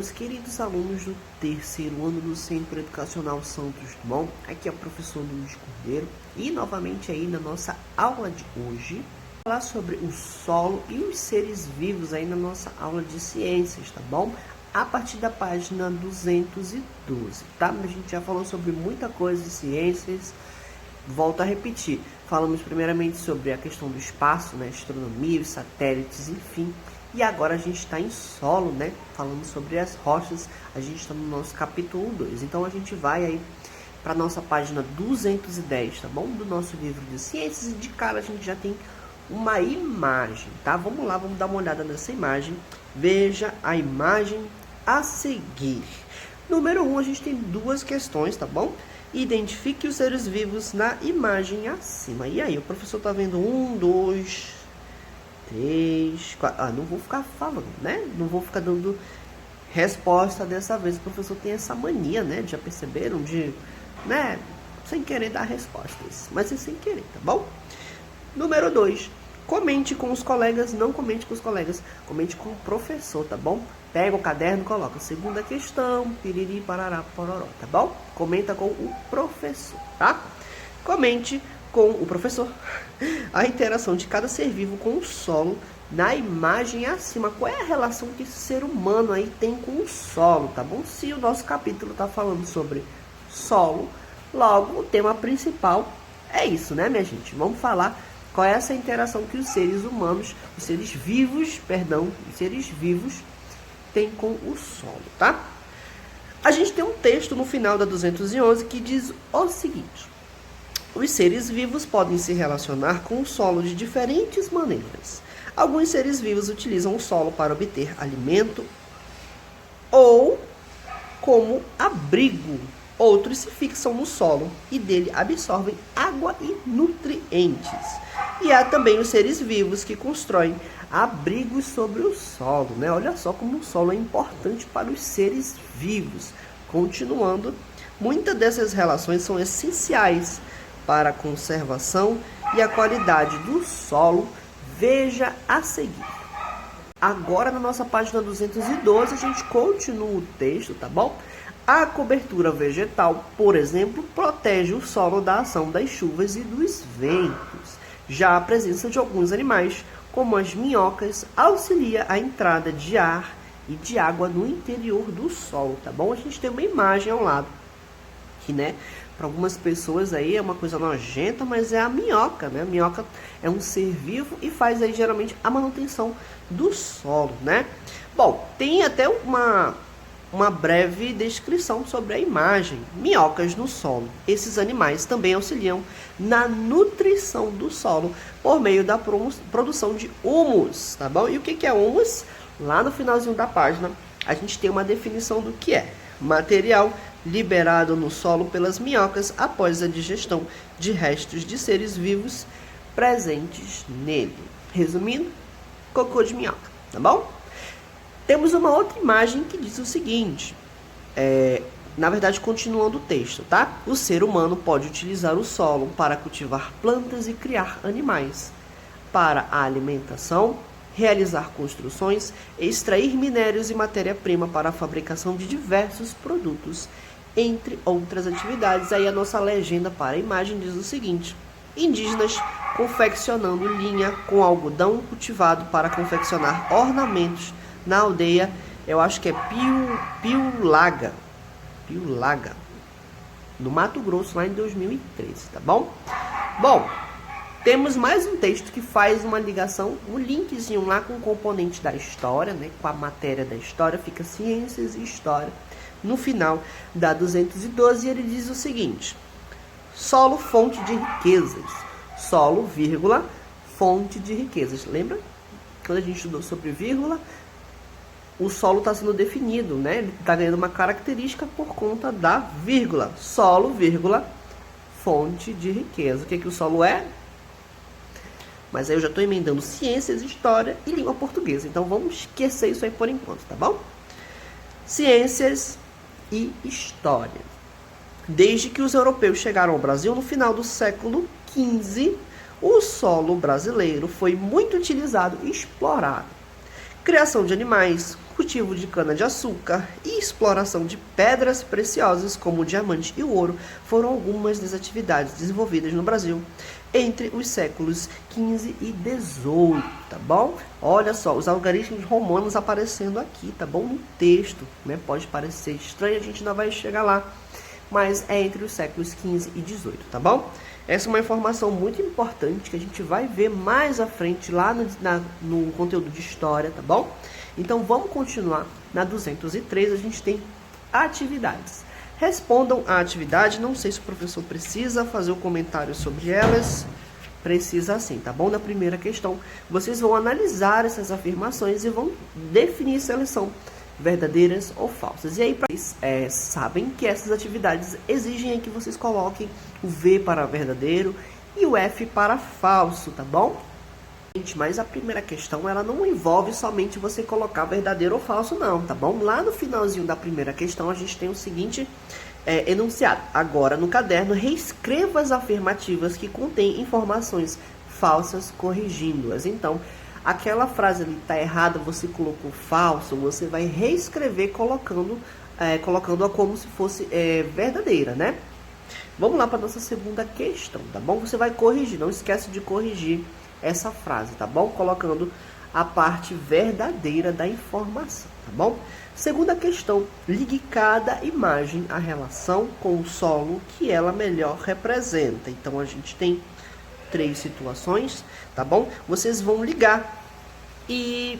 meus queridos alunos do terceiro ano do Centro Educacional Santos Dumont. Aqui é o professor Luiz Cordeiro e novamente aí na nossa aula de hoje falar sobre o solo e os seres vivos aí na nossa aula de ciências, tá bom? A partir da página 212, tá? A gente já falou sobre muita coisa de ciências. Volto a repetir, falamos primeiramente sobre a questão do espaço, né, astronomia, os satélites, enfim. E agora a gente está em solo, né, falando sobre as rochas, a gente está no nosso capítulo 2. Então a gente vai aí para a nossa página 210, tá bom? Do nosso livro de ciências, e de cara a gente já tem uma imagem, tá? Vamos lá, vamos dar uma olhada nessa imagem. Veja a imagem a seguir. Número 1, a gente tem duas questões, tá bom? Identifique os seres vivos na imagem acima. E aí, o professor tá vendo 1, 2, 3, 4. Não vou ficar falando, né? Não vou ficar dando resposta dessa vez. O professor tem essa mania, né? Já perceberam? De, né? Sem querer dar respostas. Mas é sem querer, tá bom? Número 2. Comente com os colegas. Não comente com os colegas. Comente com o professor, tá bom? Pega o caderno e coloca segunda questão, piriri, parará, pororó, tá bom? Comenta com o professor, tá? Comente com o professor a interação de cada ser vivo com o solo na imagem acima. Qual é a relação que esse ser humano aí tem com o solo, tá bom? Se o nosso capítulo tá falando sobre solo, logo o tema principal é isso, né, minha gente? Vamos falar qual é essa interação que os seres humanos, os seres vivos tem com o solo, tá? A gente tem um texto no final da 211 que diz o seguinte: os seres vivos podem se relacionar com o solo de diferentes maneiras. Alguns seres vivos utilizam o solo para obter alimento ou como abrigo. Outros se fixam no solo e dele absorvem água e nutrientes. E há também os seres vivos que constroem abrigos sobre o solo, né? Olha só como o solo é importante para os seres vivos. Continuando, muitas dessas relações são essenciais para a conservação e a qualidade do solo. Veja a seguir. Agora, na nossa página 212, a gente continua o texto, tá bom? A cobertura vegetal, por exemplo, protege o solo da ação das chuvas e dos ventos. Já a presença de alguns animais, como as minhocas, auxilia a entrada de ar e de água no interior do solo, tá bom? A gente tem uma imagem ao lado, que, né, para algumas pessoas aí é uma coisa nojenta, mas é a minhoca, né? A minhoca é um ser vivo e faz aí geralmente a manutenção do solo, né? Bom, tem até uma breve descrição sobre a imagem. Minhocas no solo. Esses animais também auxiliam na nutrição do solo por meio da produção de humus, tá bom? E o que é humus? Lá no finalzinho da página, a gente tem uma definição do que é: material liberado no solo pelas minhocas após a digestão de restos de seres vivos presentes nele. Resumindo, cocô de minhoca, tá bom? Temos uma outra imagem que diz o seguinte, na verdade, continuando o texto, tá? O ser humano pode utilizar o solo para cultivar plantas e criar animais, para a alimentação, realizar construções, extrair minérios e matéria-prima para a fabricação de diversos produtos, entre outras atividades. Aí a nossa legenda para a imagem diz o seguinte: indígenas confeccionando linha com algodão cultivado para confeccionar ornamentos na aldeia, eu acho que é Piulaga, no Mato Grosso, lá em 2013, tá bom? Bom, temos mais um texto que faz uma ligação, um linkzinho lá com o componente da história, né? Com a matéria da história, fica ciências e história. No final da 212, ele diz o seguinte: solo, fonte de riquezas. Solo, vírgula, fonte de riquezas. Lembra? Quando a gente estudou sobre vírgula, o solo está sendo definido, né? Ele está ganhando uma característica por conta da vírgula. Solo, vírgula, fonte de riqueza. O que o solo é? Mas aí eu já estou emendando ciências, história e língua portuguesa. Então vamos esquecer isso aí por enquanto, tá bom? Ciências e história. Desde que os europeus chegaram ao Brasil no final do século XV, o solo brasileiro foi muito utilizado e explorado. Criação de animais, cultivo de cana-de-açúcar e exploração de pedras preciosas como o diamante e o ouro foram algumas das atividades desenvolvidas no Brasil entre os séculos XV e XVIII, tá bom? Olha só, os algarismos romanos aparecendo aqui, tá bom? No texto, né? Pode parecer estranho, a gente ainda vai chegar lá, mas é entre os séculos XV e XVIII, tá bom? Essa é uma informação muito importante que a gente vai ver mais à frente lá no conteúdo de história, tá bom? Então vamos continuar. Na 203 a gente tem atividades. Respondam a atividade, não sei se o professor precisa fazer um comentário sobre elas. Precisa sim, tá bom? Na primeira questão, vocês vão analisar essas afirmações e vão definir se elas são verdadeiras ou falsas. E aí, vocês sabem que essas atividades exigem que vocês coloquem o V para verdadeiro e o F para falso, tá bom? Mas a primeira questão, ela não envolve somente você colocar verdadeiro ou falso, não, tá bom? Lá no finalzinho da primeira questão, a gente tem o seguinte enunciado. Agora, no caderno, reescreva as afirmativas que contêm informações falsas, corrigindo-as. Então, aquela frase ali está errada, você colocou falso, você vai reescrever colocando-a como se fosse verdadeira, né? Vamos lá para a nossa segunda questão, tá bom? Você vai corrigir, não esquece de corrigir essa frase, tá bom? Colocando a parte verdadeira da informação, tá bom? Segunda questão, ligue cada imagem à relação com o solo que ela melhor representa. Então, a gente tem 3 situações, tá bom? Vocês vão ligar e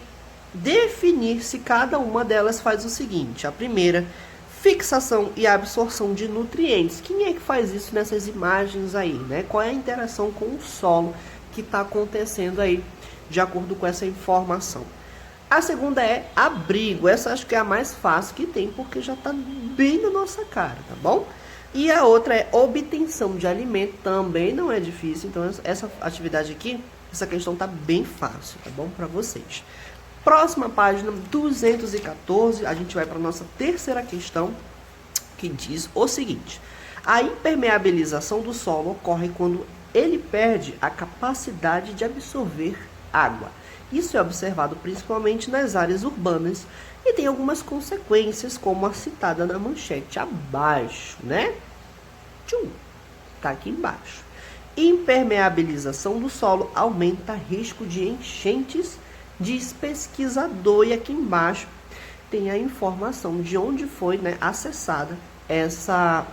definir se cada uma delas faz o seguinte. A primeira, fixação e absorção de nutrientes. Quem é que faz isso nessas imagens aí, né? Qual é a interação com o solo que está acontecendo aí, de acordo com essa informação? A segunda é abrigo. Essa acho que é a mais fácil que tem, porque já está bem na nossa cara, tá bom? E a outra é obtenção de alimento, também não é difícil. Então, essa atividade aqui, essa questão tá bem fácil, tá bom? Para vocês. Próxima página, 214, a gente vai para nossa terceira questão, que diz o seguinte. A impermeabilização do solo ocorre quando ele perde a capacidade de absorver água. Isso é observado principalmente nas áreas urbanas e tem algumas consequências, como a citada na manchete abaixo, né? Tá aqui embaixo. Impermeabilização do solo aumenta risco de enchentes, diz pesquisador. E aqui embaixo tem a informação de onde foi, né, acessada essa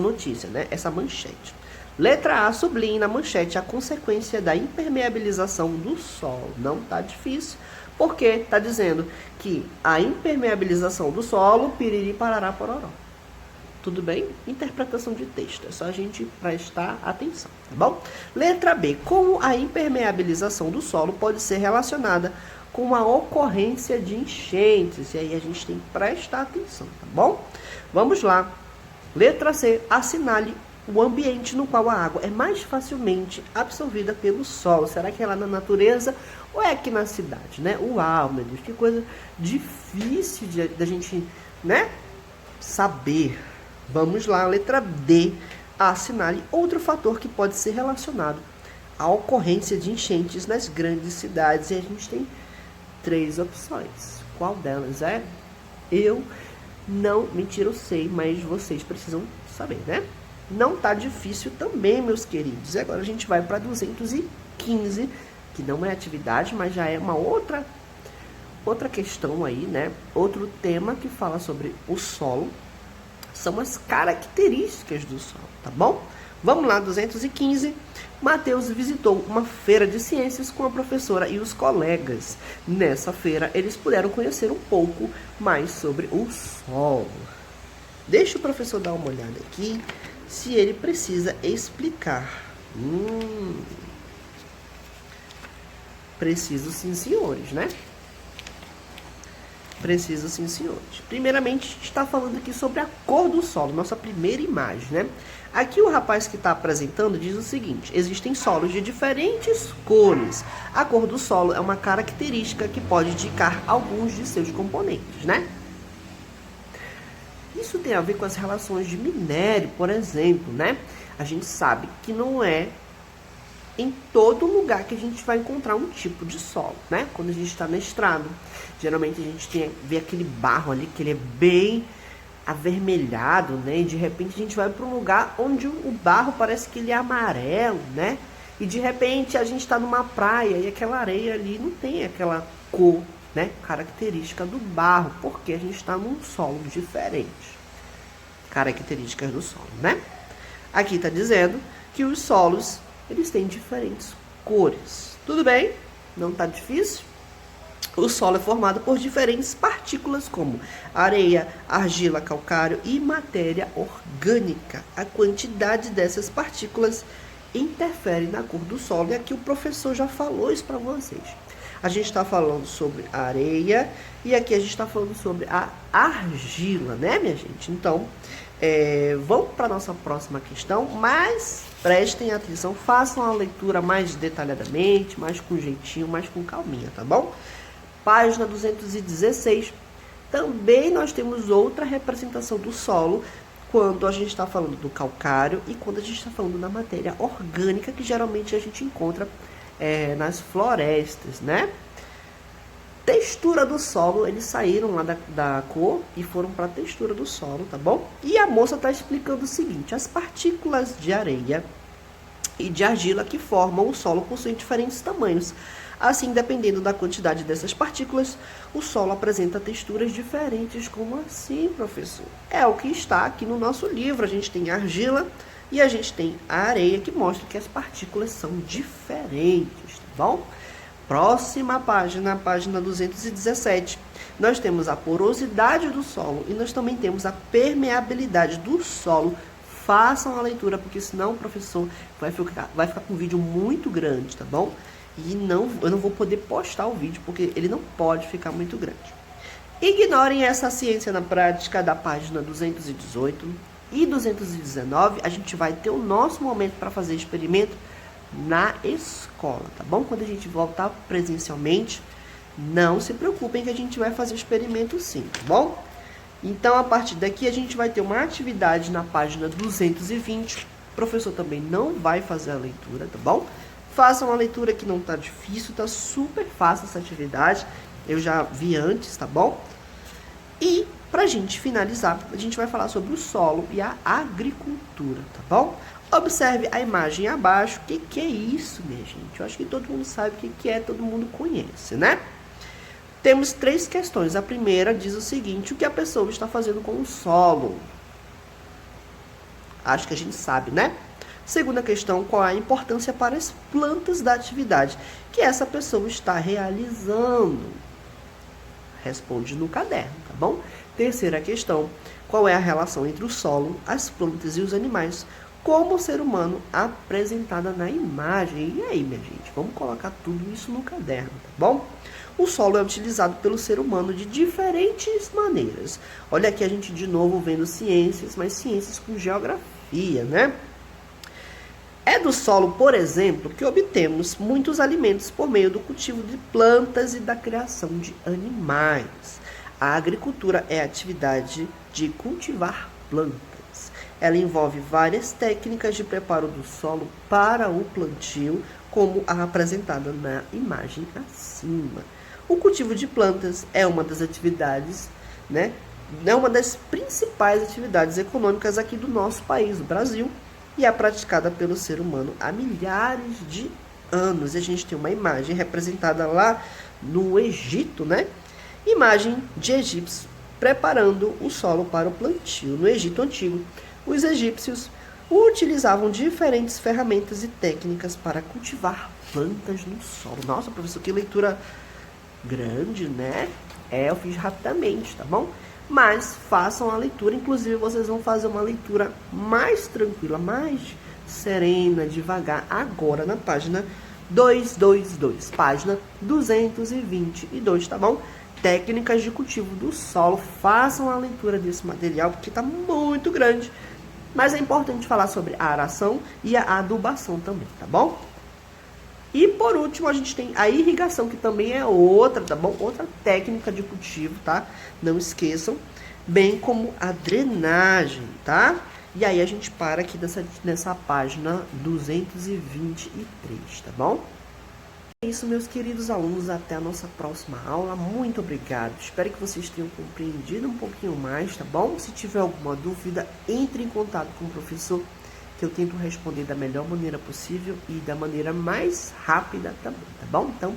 notícia, né, essa manchete. Letra A, sublinhe na manchete a consequência da impermeabilização do solo. Não tá difícil, porque tá dizendo que a impermeabilização do solo, piriri, parará, pororó. Tudo bem? Interpretação de texto. É só a gente prestar atenção, tá bom? Letra B. Como a impermeabilização do solo pode ser relacionada com a ocorrência de enchentes? E aí a gente tem que prestar atenção, tá bom? Vamos lá. Letra C. Assinale o ambiente no qual a água é mais facilmente absorvida pelo solo. Será que é lá na natureza ou é aqui na cidade, né? Uau, meu Deus, que coisa difícil da gente, né, saber. Vamos lá, letra D. Assinale outro fator que pode ser relacionado à ocorrência de enchentes nas grandes cidades. E a gente tem 3 opções. Qual delas é? Eu sei, mas vocês precisam saber, né? Não tá difícil também, meus queridos. E agora a gente vai para 215, que não é atividade, mas já é uma outra questão aí, né? Outro tema que fala sobre o solo. São as características do solo, tá bom? Vamos lá, 215. Mateus visitou uma feira de ciências com a professora e os colegas. Nessa feira, eles puderam conhecer um pouco mais sobre o solo. Deixa o professor dar uma olhada aqui, se ele precisa explicar. Preciso sim, senhores, né? Preciso sim, senhores. Primeiramente, está falando aqui sobre a cor do solo, nossa primeira imagem, né? Aqui o rapaz que está apresentando diz o seguinte: existem solos de diferentes cores. A cor do solo é uma característica que pode indicar alguns de seus componentes, né? Isso tem a ver com as relações de minério, por exemplo, né? A gente sabe que não é em todo lugar que a gente vai encontrar um tipo de solo, né? Quando a gente está na estrada, geralmente a gente vê aquele barro ali que ele é bem avermelhado, né? E de repente a gente vai para um lugar onde o barro parece que ele é amarelo, né? E de repente a gente está numa praia e aquela areia ali não tem aquela cor, né, característica do barro, porque a gente está num solo diferente. Características do solo, né? Aqui está dizendo que os solos, eles têm diferentes cores. Tudo bem? Não está difícil? O solo é formado por diferentes partículas como areia, argila, calcário e matéria orgânica. A quantidade dessas partículas interfere na cor do solo, e aqui o professor já falou isso para vocês. A gente está falando sobre a areia e aqui a gente está falando sobre a argila, né, minha gente? Então, vamos para a nossa próxima questão, mas prestem atenção, façam a leitura mais detalhadamente, mais com jeitinho, mais com calminha, tá bom? Página 216, também nós temos outra representação do solo, quando a gente está falando do calcário e quando a gente está falando da matéria orgânica, que geralmente a gente encontra nas florestas, né? Textura do solo, eles saíram lá da cor e foram para a textura do solo, tá bom? E a moça está explicando o seguinte: as partículas de areia e de argila que formam o solo possuem diferentes tamanhos. Assim, dependendo da quantidade dessas partículas, o solo apresenta texturas diferentes. Como assim, professor? É o que está aqui no nosso livro. A gente tem argila e a gente tem a areia, que mostra que as partículas são diferentes, tá bom? Próxima página, página 217. Nós temos a porosidade do solo e nós também temos a permeabilidade do solo. Façam a leitura, porque senão o professor vai ficar com um vídeo muito grande, tá bom? E eu não vou poder postar o vídeo, porque ele não pode ficar muito grande. Ignorem essa ciência na prática da página 218 e 219. A gente vai ter o nosso momento para fazer experimento na escola, tá bom? Quando a gente voltar presencialmente, não se preocupem que a gente vai fazer experimento sim, tá bom? Então, a partir daqui, a gente vai ter uma atividade na página 220. O professor também não vai fazer a leitura, tá bom? Façam a leitura, que não tá difícil, tá super fácil essa atividade. Eu já vi antes, tá bom? E, pra gente finalizar, a gente vai falar sobre o solo e a agricultura, tá bom? Observe a imagem abaixo. O que é isso, minha gente? Eu acho que todo mundo sabe o que é, todo mundo conhece, né? Temos 3 questões. A primeira diz o seguinte: o que a pessoa está fazendo com o solo? Acho que a gente sabe, né? Segunda questão: qual é a importância para as plantas da atividade que essa pessoa está realizando? Responde no caderno, tá bom? Terceira questão: qual é a relação entre o solo, as plantas e os animais, como o ser humano apresentada na imagem? E aí, minha gente, vamos colocar tudo isso no caderno, tá bom? O solo é utilizado pelo ser humano de diferentes maneiras. Olha aqui a gente de novo vendo ciências, mas ciências com geografia, né? É do solo, por exemplo, que obtemos muitos alimentos por meio do cultivo de plantas e da criação de animais. A agricultura é a atividade de cultivar plantas. Ela envolve várias técnicas de preparo do solo para o plantio, como a apresentada na imagem acima. O cultivo de plantas é uma das atividades, né? É uma das principais atividades econômicas aqui do nosso país, o Brasil, e é praticada pelo ser humano há milhares de anos. E a gente tem uma imagem representada lá no Egito, né? Imagem de egípcios preparando o solo para o plantio. No Egito Antigo, os egípcios utilizavam diferentes ferramentas e técnicas para cultivar plantas no solo. Nossa, professor, que leitura grande, né? Eu fiz rapidamente, tá bom? Mas façam a leitura, inclusive vocês vão fazer uma leitura mais tranquila, mais serena, devagar, agora na página 222, página 222, tá bom? Técnicas de cultivo do solo. Façam a leitura desse material, porque tá muito grande, mas é importante falar sobre a aração e a adubação também, tá bom? E por último, a gente tem a irrigação, que também é outra, tá bom? Outra técnica de cultivo, tá? Não esqueçam. Bem como a drenagem, tá? E aí a gente para aqui nessa página 223, tá bom? É isso, meus queridos alunos, até a nossa próxima aula. Muito obrigado. Espero que vocês tenham compreendido um pouquinho mais, tá bom? Se tiver alguma dúvida, entre em contato com o professor, que eu tento responder da melhor maneira possível e da maneira mais rápida também, tá bom? Então,